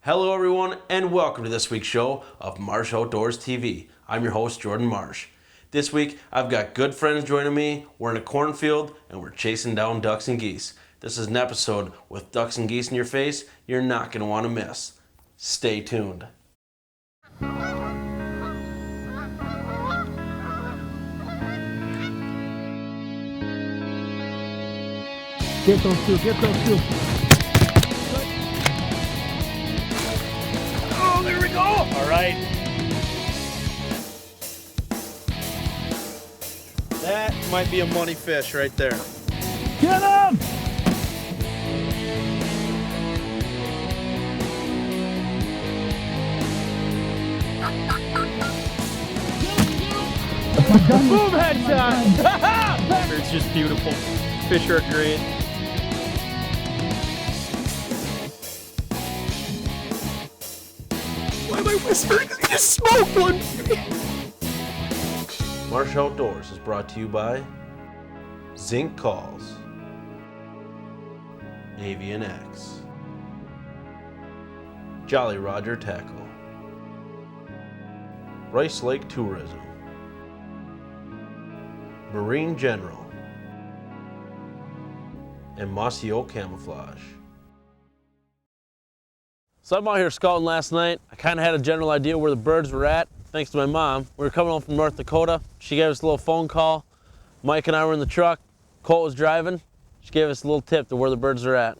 Hello everyone and welcome to this week's show of Marsh Outdoors TV. I'm your host Jordan Marsh. This week I've got good friends joining me. We're in a cornfield and we're chasing down ducks and geese. This is an episode with ducks and geese in your face you're not going to want to miss. Stay tuned. Get those two, get those two. Oh, there we go! All right. That might be a money fish right there. Get him! Boom, headshot! It's just beautiful. Fish are great. Why am I whispering? I just smoked one! Marsh Outdoors is brought to you by Zinc Calls, Avian-X, Jolly Roger Tackle, Rice Lake Tourism, Marine General, and Mossy Oak Camouflage. So I'm out here scouting last night. I kind of had a general idea where the birds were at, thanks to my mom. We were coming home from North Dakota. She gave us a little phone call. Mike and I were in the truck. Colt was driving. She gave us a little tip to where the birds are at.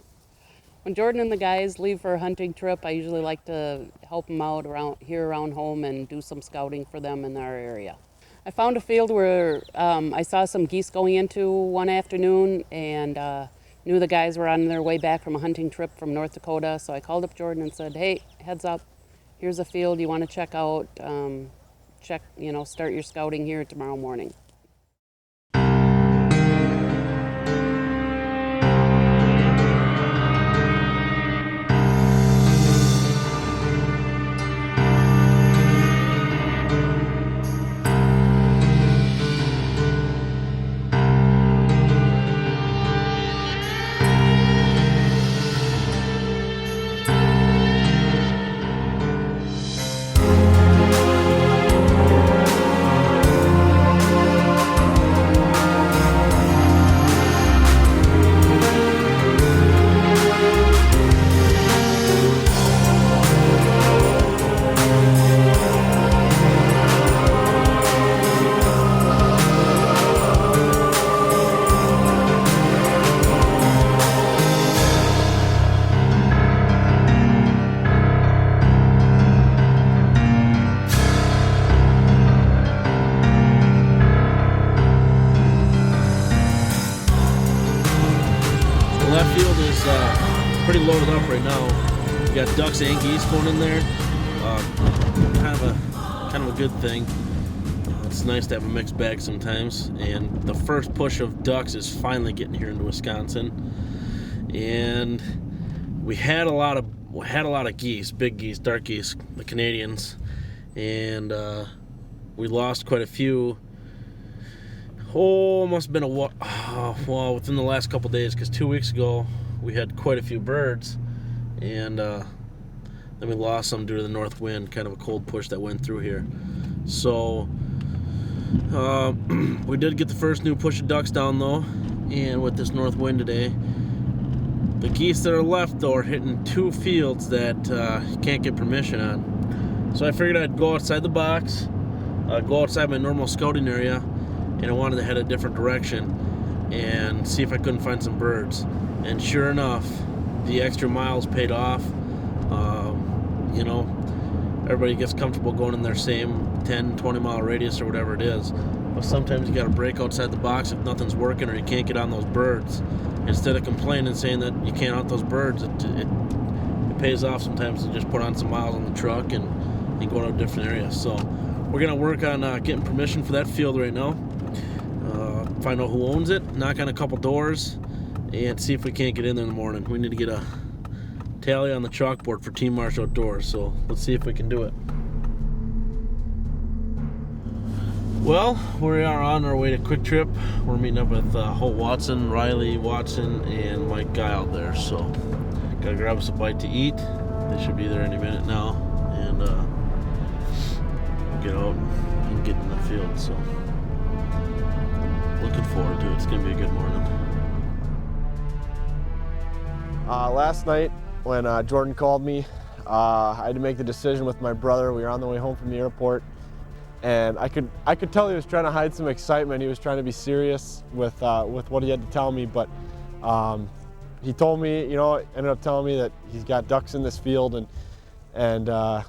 When Jordan and the guys leave for a hunting trip, I usually like to help them out around home and do some scouting for them in our area. I found a field where I saw some geese going into one afternoon and knew the guys were on their way back from a hunting trip from North Dakota. So I called up Jordan and said, hey, heads up, here's a field you want to check out. Start your scouting here tomorrow morning. Left field is pretty loaded up right now. We got ducks and geese going in there. Kind of a good thing. It's nice to have a mixed bag sometimes. And the first push of ducks is finally getting here into Wisconsin. And we had a lot of geese, big geese, dark geese, the Canadians, and we lost quite a few. Oh, must have been within the last couple days, because 2 weeks ago we had quite a few birds, and then we lost some due to the north wind, kind of a cold push that went through here. So we did get the first new push of ducks down though, and with this north wind today, the geese that are left though are hitting two fields that you can't get permission on. So I figured I'd go outside the box, go outside my normal scouting area, and I wanted to head a different direction and see if I couldn't find some birds. And sure enough, the extra miles paid off. Everybody gets comfortable going in their same 10, 20 mile radius or whatever it is. But sometimes you gotta break outside the box if nothing's working or you can't get on those birds. Instead of complaining and saying that you can't hunt those birds, it pays off sometimes to just put on some miles on the truck and go to a different area. So we're gonna work on getting permission for that field right now. Find out who owns it, knock on a couple doors, and see if we can't get in there in the morning. We need to get a tally on the chalkboard for Team Marsh Outdoors, so let's see if we can do it. Well, we are on our way to Quick Trip. We're meeting up with Holt Watson, Riley Watson, and Mike Guy out there. So, gotta grab us a bite to eat They should be there any minute now, and get out and get in the field. So looking forward to it. It's gonna be a good morning. Last night when Jordan called me, I had to make the decision with my brother. We were on the way home from the airport, and I could tell he was trying to hide some excitement. He was trying to be serious with what he had to tell me, but he told me, you know, ended up telling me that he's got ducks in this field, and I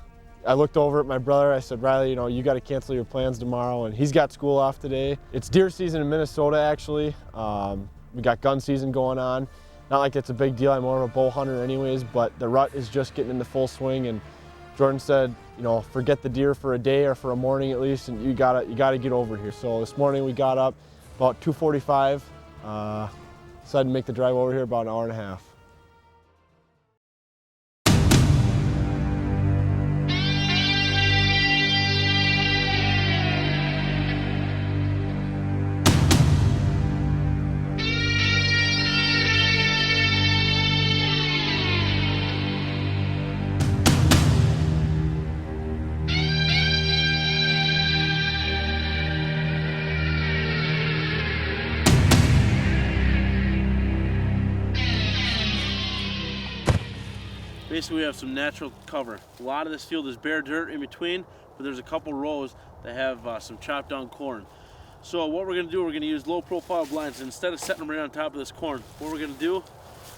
looked over at my brother. I said, Riley, you know, you got to cancel your plans tomorrow, and he's got school off today. It's deer season in Minnesota, actually. We got gun season going on. Not like it's a big deal. I'm more of a bow hunter anyways, but the rut is just getting into full swing, and Jordan said, you know, forget the deer for a day or for a morning at least, and you gotta get over here. So this morning we got up about 2:45, decided to make the drive over here about an hour and a half. Basically, we have some natural cover. A lot of this field is bare dirt in between, but there's a couple rows that have some chopped down corn. So what we're gonna do, we're gonna use low profile blinds. Instead of setting them right on top of this corn, what we're gonna do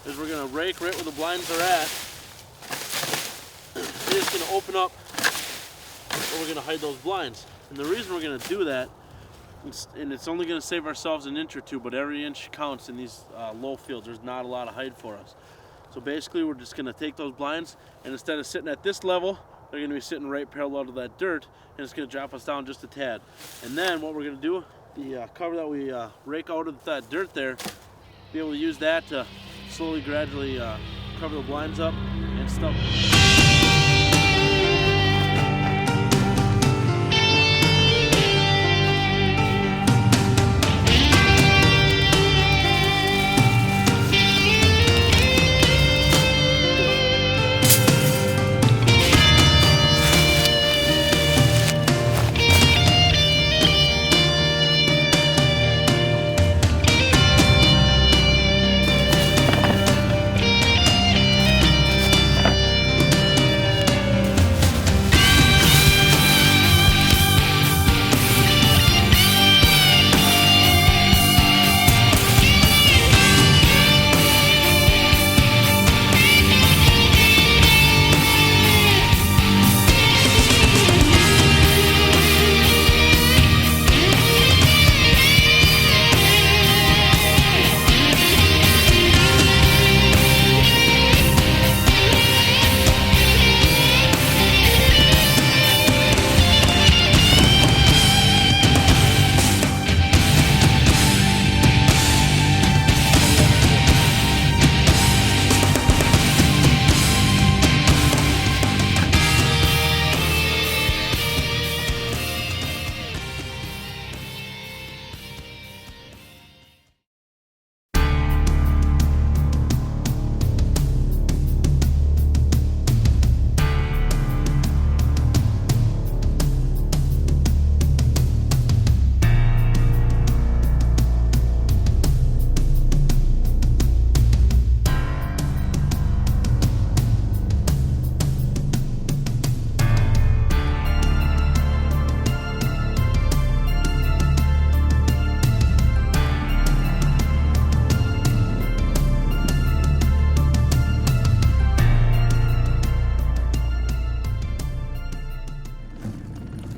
is we're gonna rake right where the blinds are at. We're just gonna open up where we're gonna hide those blinds. And the reason we're gonna do that, and it's only gonna save ourselves an inch or two, but every inch counts in these low fields. There's not a lot of hide for us. So basically we're just gonna take those blinds, and instead of sitting at this level, they're gonna be sitting right parallel to that dirt, and it's gonna drop us down just a tad. And then what we're gonna do, the cover that we rake out of that dirt there, be able to use that to slowly, gradually cover the blinds up and stuff.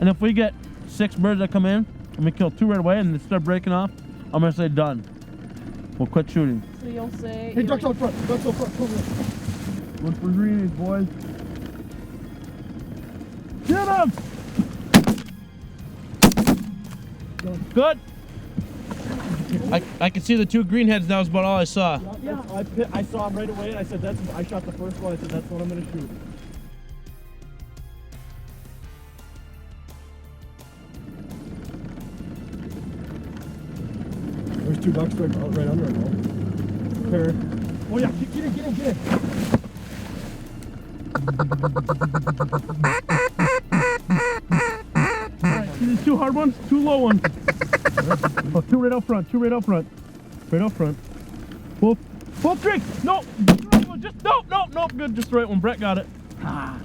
And if we get 6 birds that come in, and we kill 2 right away, and they start breaking off, I'm gonna say done. We'll quit shooting. So you'll say. Hey, ducks out front, ducks out front, come here. One for greenies, boys. Get him! Good. I can see the 2 greenheads. That was about all I saw. Yeah, I saw him right away, and I said, I shot the first one. I said, that's what I'm gonna shoot. There's 2 ducks right under it, though. Pair. Oh yeah, get in. Alright, see these two hard ones? Two low ones. Oh, two right out front, two right out front. Right out front. Both drinks! No! Just, no, good, just the right one. Brett got it. Ah.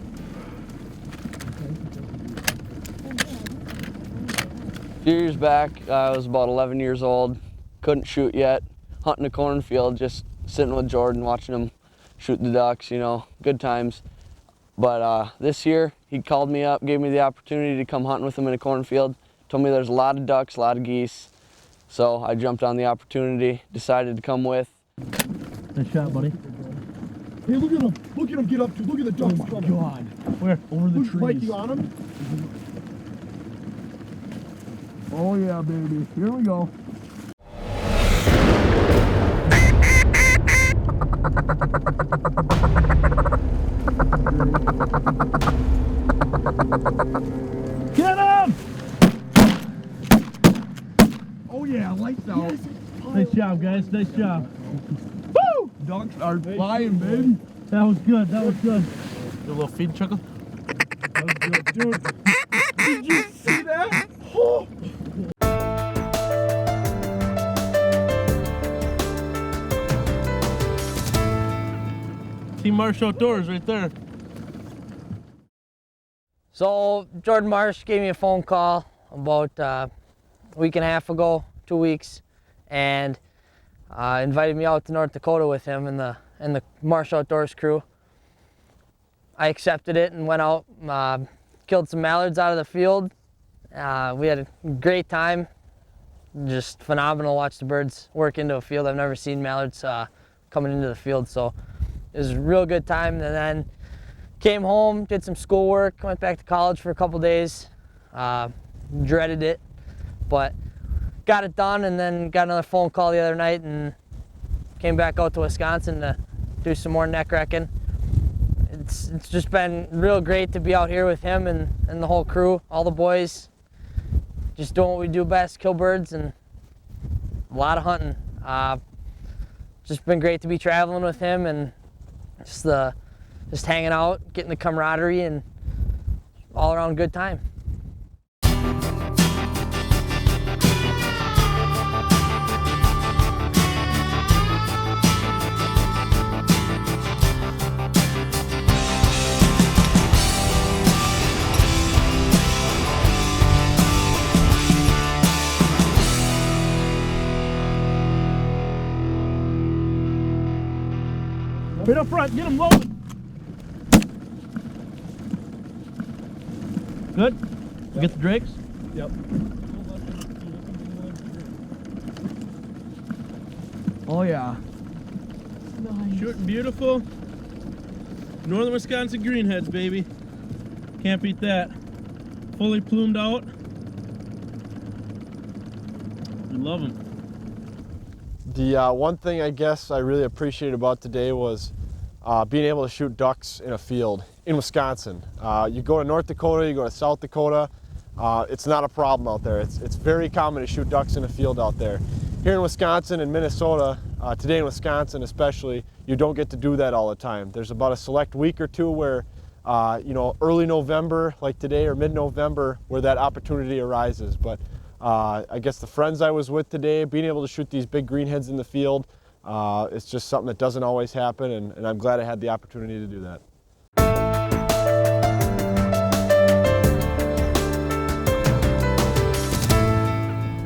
A few years back, I was about 11 years old, couldn't shoot yet, hunting a cornfield, just sitting with Jordan, watching him shoot the ducks, you know, good times. But this year, he called me up, gave me the opportunity to come hunting with him in a cornfield, told me there's a lot of ducks, a lot of geese. So I jumped on the opportunity, decided to come with. Nice shot, buddy. Hey, look at him get up to, look at the ducks coming. Oh my God. Where? Over the trees. Mike, you on him? Oh yeah, baby. Here we go. Get him! Oh yeah, lights out. Yes, nice job, guys. Nice job. Woo! Ducks are flying, baby. That was good. That was good. A little feed chuckle. That was good, dude. Did you see that? Oh. Team Marsh Outdoors right there. So Jordan Marsh gave me a phone call about a week and a half ago, 2 weeks, and invited me out to North Dakota with him and the Marsh Outdoors crew. I accepted it and went out, killed some mallards out of the field. We had a great time, just phenomenal. Watch the birds work into a field. I've never seen mallards coming into the field, so it was a real good time. And then came home, did some schoolwork, went back to college for a couple days. Dreaded it, but got it done, and then got another phone call the other night and came back out to Wisconsin to do some more neck wrecking. It's just been real great to be out here with him and the whole crew, all the boys, just doing what we do best, kill birds and a lot of hunting. Just been great to be traveling with him and just hanging out, getting the camaraderie and all around good time. Right up front, get him loaded. Good? Yep. Get the drakes? Yep. Oh yeah. Nice. Shooting beautiful. Northern Wisconsin greenheads, baby. Can't beat that. Fully plumed out. We love them. The one thing I guess I really appreciated about today was being able to shoot ducks in a field in Wisconsin. You go to North Dakota, you go to South Dakota, it's not a problem out there. It's very common to shoot ducks in a field out there. Here in Wisconsin and Minnesota, today in Wisconsin especially, you don't get to do that all the time. There's about a select week or two where, you know, early November, like today, or mid-November, where that opportunity arises. But I guess the friends I was with today, being able to shoot these big greenheads in the field, it's just something that doesn't always happen, and I'm glad I had the opportunity to do that.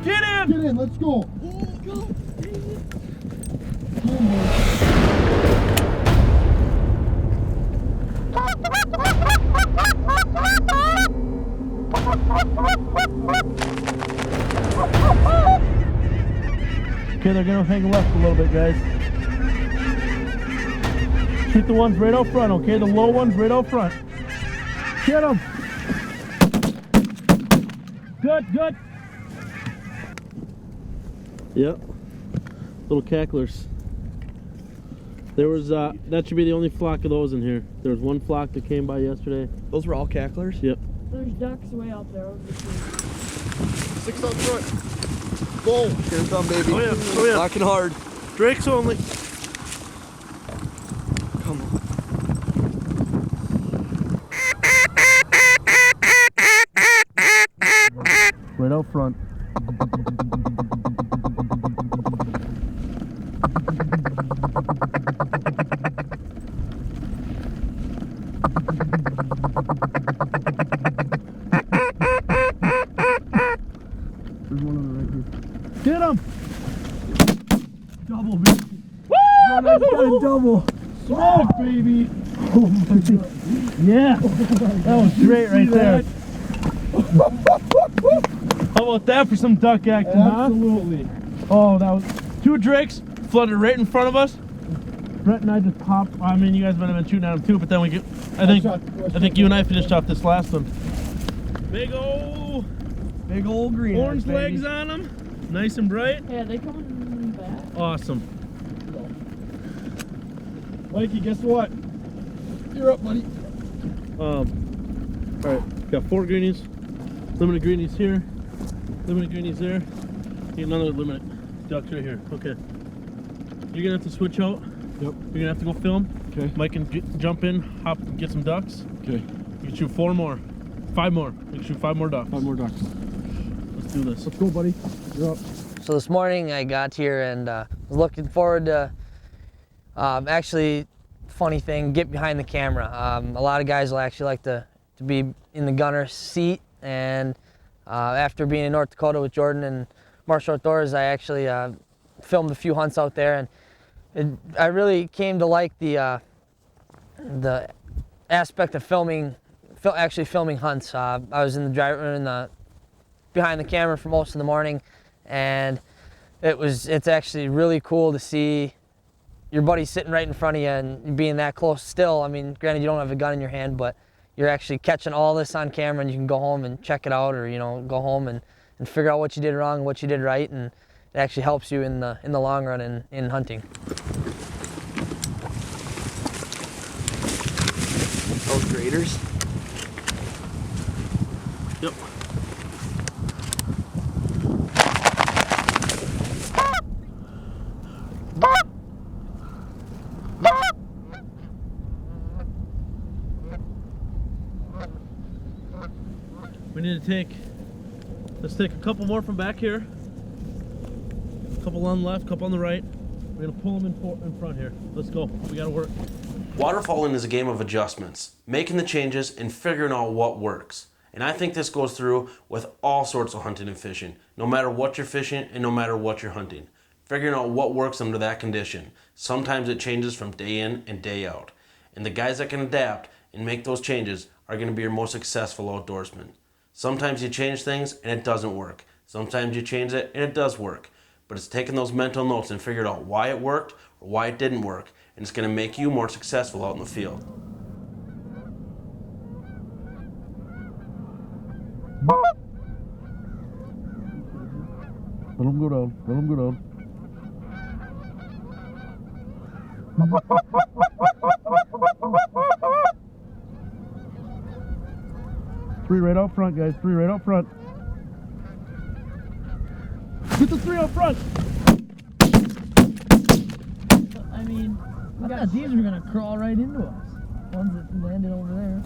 Get in! Get in, let's go. Go. Okay, they're gonna hang left a little bit, guys. Shoot the ones right out front, okay? The low ones right out front. Get them. Good, good. Yep. Little cacklers. There was, that should be the only flock of those in here. There was one flock that came by yesterday. Those were all cacklers? Yep. There's ducks way out there. 6 up front. Go. Here it comes, baby. Oh yeah, oh yeah. Knocking hard. Drakes only. Come Right out front. There's one on the right here. Get him! Double, baby. Woo! Got a double. Smoke, baby. Oh my God. Yeah. That was great right there. How about that for some duck action, Absolutely. huh? Oh, that was 2 drakes flooded right in front of us. Brett and I just popped. I mean, you guys might have been shooting at them too, but then we get. I think you and I finished off this last one. Big old green orange legs on them, nice and bright. Yeah, they coming back. Awesome. Mikey, guess what? You're up, buddy. All right, got 4 greenies. Limited greenies here. Limited greenies there. Get another limited ducks right here. Okay. You're gonna have to switch out. Yep. You're gonna have to go film. Okay. Mike can jump in, hop, get some ducks. Okay. You can shoot 4 more. 5 more. You can shoot 5 more ducks. 5 more ducks. Let's do this. Let's go, buddy. You're up. So this morning I got here and was looking forward to actually, funny thing, get behind the camera. A lot of guys will actually like to be in the gunner's seat, and after being in North Dakota with Jordan and Marsh Outdoors, I actually filmed a few hunts out there, and I really came to like the aspect of actually filming hunts. I was in the behind the camera for most of the morning, and it's actually really cool to see your buddy sitting right in front of you and being that close still. I mean, granted you don't have a gun in your hand, but you're actually catching all this on camera, and you can go home and check it out, or go home and figure out what you did wrong and what you did right, and it actually helps you in the long run in hunting. Those graders. Yep. We need to let's take a couple more from back here. A couple on the left, couple on the right. We're gonna pull them in front here. Let's go, we gotta work. Waterfowling is a game of adjustments, making the changes and figuring out what works. And I think this goes through with all sorts of hunting and fishing, no matter what you're fishing and no matter what you're hunting. Figuring out what works under that condition. Sometimes it changes from day in and day out. And the guys that can adapt and make those changes are gonna be your most successful outdoorsmen. Sometimes you change things and it doesn't work. Sometimes you change it and it does work. But it's taking those mental notes and figuring out why it worked or why it didn't work, and it's going to make you more successful out in the field. Let them go down, let them go down. Three right out front, guys. 3 right out front. Get the 3 out front. I mean, I thought these were gonna crawl right into us. Ones that landed over there.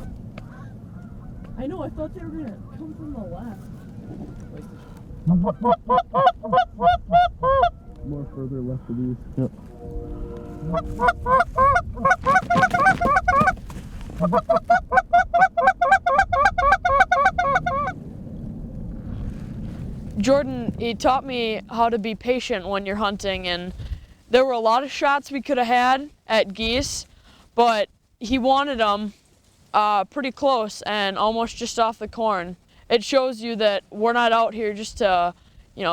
I know, I thought they were gonna come from the left. More further left of these. Yep. Jordan, he taught me how to be patient when you're hunting, and there were a lot of shots we could have had at geese, but he wanted them pretty close and almost just off the corn. It shows you that we're not out here just to,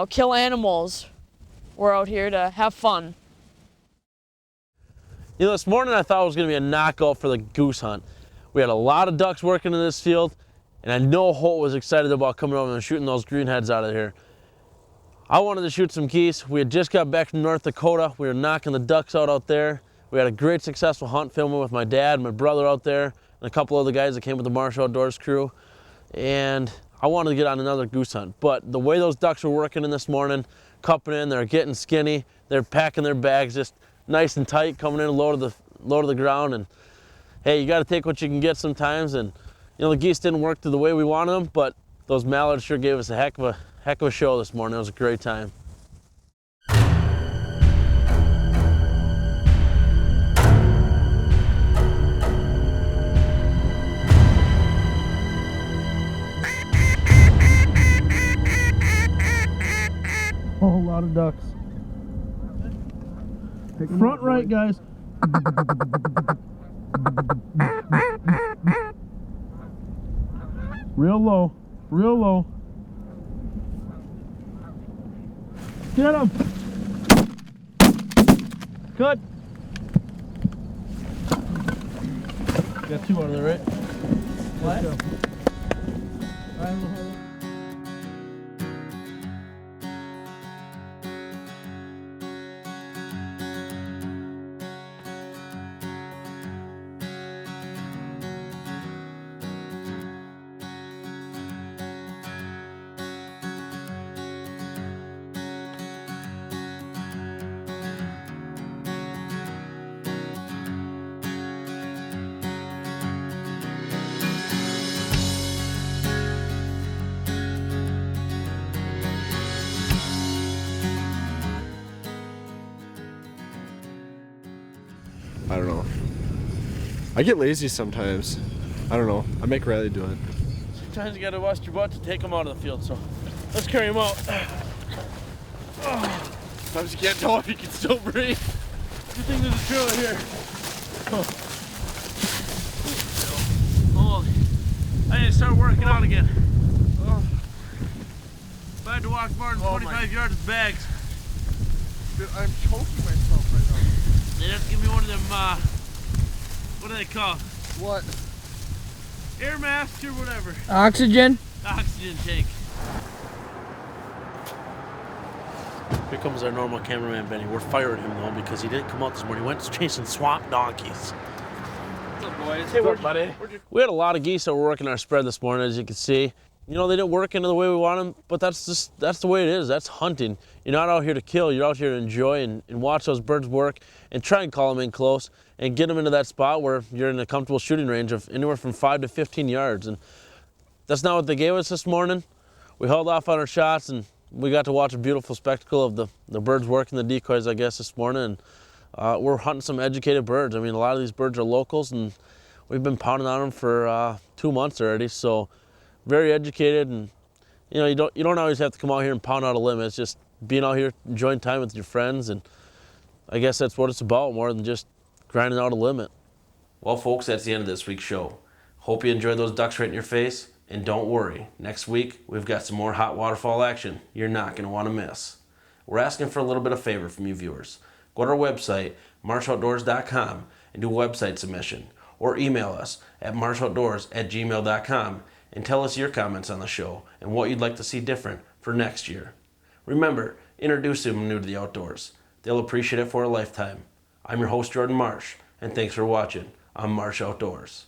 kill animals. We're out here to have fun. This morning I thought it was going to be a knockout for the goose hunt. We had a lot of ducks working in this field, and I know Holt was excited about coming over and shooting those greenheads out of here. I wanted to shoot some geese. We had just got back from North Dakota. We were knocking the ducks out there. We had a great successful hunt filming with my dad and my brother out there, and a couple other guys that came with the Marsh Outdoors crew. And I wanted to get on another goose hunt. But the way those ducks were working in this morning, cupping in, they're getting skinny, they're packing their bags just nice and tight, coming in low to the ground. And hey, you got to take what you can get sometimes. And the geese didn't work to the way we wanted them, but those mallards sure gave us a heck of Heck of a show this morning. It was a great time. A whole lot of ducks. Front right, guys. Real low, real low. Get him. Good. Got 2 out of there, right? What? I don't know. I get lazy sometimes. I don't know. I make Riley do it. Sometimes you gotta bust your butt to take them out of the field, so let's carry them out. Sometimes you can't tell if you can still breathe. Good thing there's a trailer here. Oh, I need to start working out again. If I had to walk more than 25 yards with bags. Dude, I'm choking myself right now. They'd have to give me one of them, what do they call? What? Air masks or whatever. Oxygen? Oxygen tank. Here comes our normal cameraman, Benny. We're firing him, though, because he didn't come out this morning. He went chasing swamp donkeys. What's up, boys? Hey, what's up, buddy? We had a lot of geese that were working our spread this morning, as you can see. You know, they didn't work into the way we want them, but that's the way it is. That's hunting. You're not out here to kill. You're out here to enjoy and watch those birds work and try and call them in close and get them into that spot where you're in a comfortable shooting range of anywhere from 5 to 15 yards. And that's not what they gave us this morning. We held off on our shots and we got to watch a beautiful spectacle of the birds working the decoys, I guess, this morning. And we're hunting some educated birds. I mean, a lot of these birds are locals and we've been pounding on them for 2 months already. So very educated, and you know, you don't always have to come out here and pound out a limit. It's just being out here enjoying time with your friends, and I guess that's what it's about more than just grinding out a limit. Well, folks, that's the end of this week's show. Hope you enjoyed those ducks right in your face, and don't worry, next week we've got some more hot waterfall action you're not going to want to miss. We're asking for a little bit of favor from you viewers. Go to our website, marshoutdoors.com, and do a website submission, or email us at marshoutdoors@gmail.com and tell us your comments on the show and what you'd like to see different for next year. Remember, introduce them new to the outdoors. They'll appreciate it for a lifetime. I'm your host, Jordan Marsh, and thanks for watching on Marsh Outdoors.